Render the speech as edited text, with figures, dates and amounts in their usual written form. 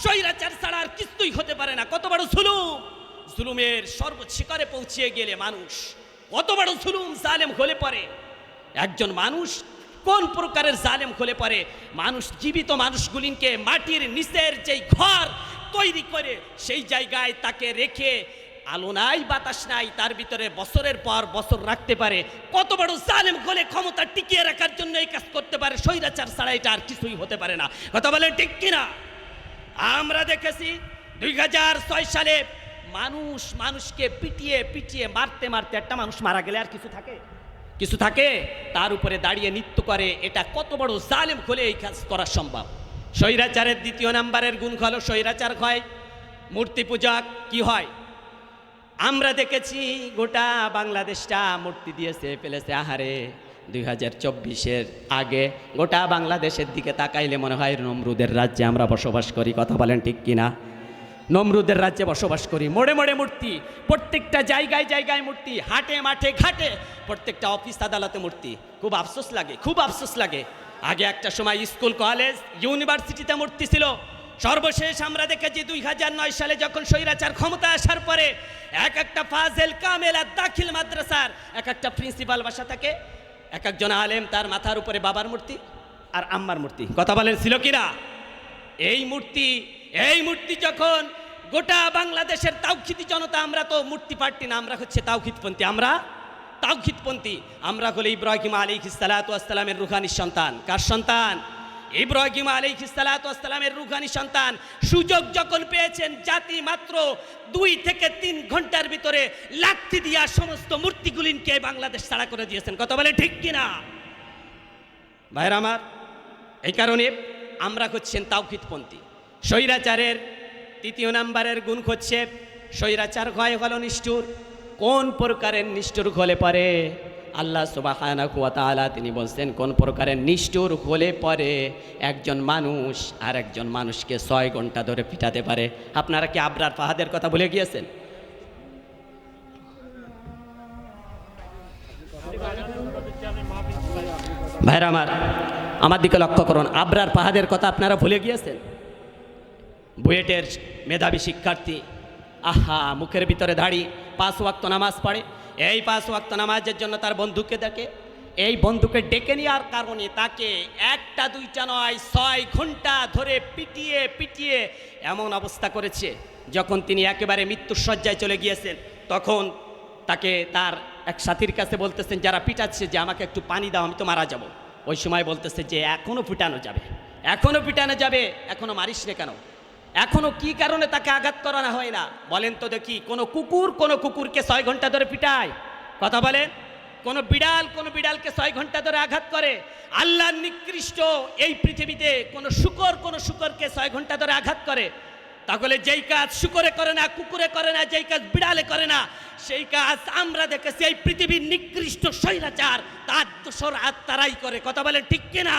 স্বৈরাচার ছাড়া আর কিছুই হতে পারে না। কত বড় জুলুম, জুলুমের সর্বোচ্চ শিখরে পৌঁছে গেলে মানুষ কত বড় জুলুম জালেম হলে পড়ে। একজন মানুষ কোন প্রকারের জালেম হলে পড়ে, মানুষ জীবিত মানুষগুলিকে মাটির নিচের যেই ঘর তৈরি করে সেই জায়গায় তাকে রেখে আলো নাই বাতাস নাই, তার ভিতরে বছরের পর বছর রাখতে পারে। কত বড় জালেম হলে ক্ষমতা টিকিয়ে রাখার জন্য এই কাজ করতে পারে। স্বৈরাচার ছাড়া এটা আর কিছুই হতে পারে না। কথা বলেন ঠিক কিনা? আমরা দেখেছি 2006 সালে মানুষ মানুষকে পিটিয়ে পিটিয়ে মারতে মারতে একটা মানুষ মারা গেলে আর কিছু থাকে? কিছু থাকে? তার উপরে দাঁড়িয়ে নৃত্য করে। এটা কত বড় জালেম হলে এই কাজ করা সম্ভব। স্বৈরাচারের দ্বিতীয় নাম্বারের গুণ হলো স্বৈরাচার হয় মূর্তি পূজা। কি হয়? আমরা দেখেছি গোটা বাংলাদেশটা মূর্তি দিয়েছে ফেলেছে। আহারে 2024-এর আগে গোটা বাংলাদেশের দিকে তাকাইলে মনে হয় নমরুদের রাজ্যে আমরা বসবাস করি। কথা বলেন ঠিক কিনা? নমরুদের রাজ্যে বসবাস করি। মোড়ে মোড়ে মূর্তি, প্রত্যেকটা জায়গায় জায়গায় মূর্তি, হাটে মাঠে ঘাটে, প্রত্যেকটা অফিস আদালতে মূর্তি। খুব আফসোস লাগে, খুব আফসোস লাগে। আগে একটা সময় স্কুল কলেজ ইউনিভার্সিটিতে মূর্তি ছিল। সর্বশেষ আমরা দেখেছি 2009 সালে যখন স্বৈরাচার ক্ষমতা আসার পরে এক একটা ফাজেল কামেল আর দাখিল মাদ্রাসার এক একটা প্রিন্সিপাল বাসা থাকে, এক একজন আলেম তার মাথার উপরে বাবার মূর্তি আর আম্মার মূর্তি। কথা বলেন ছিল কিনা? এই মূর্তি যখন গোটা বাংলাদেশের তাওহিদি জনতা, আমরা তো মূর্তি পার্টি না, আমরা হচ্ছে তাওহিদপন্থী। আমরা তাওহিদপন্থী। আমরা হলে ইব্রাহিম আলাইহিস সালাতু ওয়াস সালামের রুহানি সন্তান। কার সন্তান? ইব্রাহিম আলাইহিস সালাতু ওয়াস সালামের রুহানি সন্তান। সুযোগ যখন পেয়েছেন জাতি মাত্র 2 থেকে 3 ঘন্টার ভিতরে লাঠি দিয়া সমস্ত মূর্তিগুলিকে বাংলাদেশ ছাড়া করে দিয়েছেন। কথা বলে ঠিক কিনা ভাইরা আমার? এই কারণে আমরা হচ্ছেন তাওহিদপন্থী। স্বৈরাচারের তৃতীয় নাম্বারের গুণ হচ্ছে স্বৈরাচার হয় হলো নিষ্ঠুর। কোন প্রকারের নিষ্ঠুর হলে পরে? আল্লাহ সুবহানাহু ওয়া তাআলা তিনি বলছেন কোন প্রকারের নিষ্ঠুর হলে পরে একজন মানুষ আর একজন মানুষকে 6 ঘন্টা ধরে পিটাতে পারে। আপনারা কি আবরার ফাহাদের কথা ভুলে গিয়েছেন? ভাইরা আমার দিকে লক্ষ্য করুন। আবরার ফাহাদের কথা আপনারা ভুলে গিয়েছেন? বুয়েটের মেধাবী শিক্ষার্থী, আহা মুখের ভিতরে দাড়ি, 5 ওয়াক্ত নামাজ পড়ে। এই 5 ওয়াক্ত নামাজের জন্য তার বন্ধুকে দেখে, এই বন্ধুকে ডেকে নেওয়ার কারণে তাকে 1টা 2টা নয় 6 ঘন্টা ধরে পিটিয়ে পিটিয়ে এমন অবস্থা করেছে, যখন তিনি একেবারে মৃত্যুর শয্যায় চলে গিয়েছেন তখন তাকে তার এক সাথীর কাছে বলতেছেন যারা পিটাচ্ছে যে আমাকে একটু পানি দাও, আমি তো মারা যাব। ওই সময় বলতেছে যে এখনও পিটানো যাবে, এখনও পিটানো যাবে, এখনও মারিস না কেন? এখনো কি কারণে তাকে আঘাত করানো হয় না বলেন তো দেখি? কোনো কুকুরকে 6 ঘন্টা ধরে পিটায়? কথা বলেন? কোনো বিড়ালকে 6 ঘন্টা ধরে আঘাত করে? আল্লাহর নিকৃষ্ট এই পৃথিবীতে কোনো শুকরকে 6 ঘন্টা ধরে আঘাত করে? তাহলে যেই কাজ শুকরে করে না, কুকুরে করে না, যেই কাজ বিড়ালে করে না, সেই কাজ আমরা দেখেছি এই পৃথিবীর নিকৃষ্ট স্বৈরাচার তার দোসর তারাই করে। কথা বলেন ঠিক কিনা?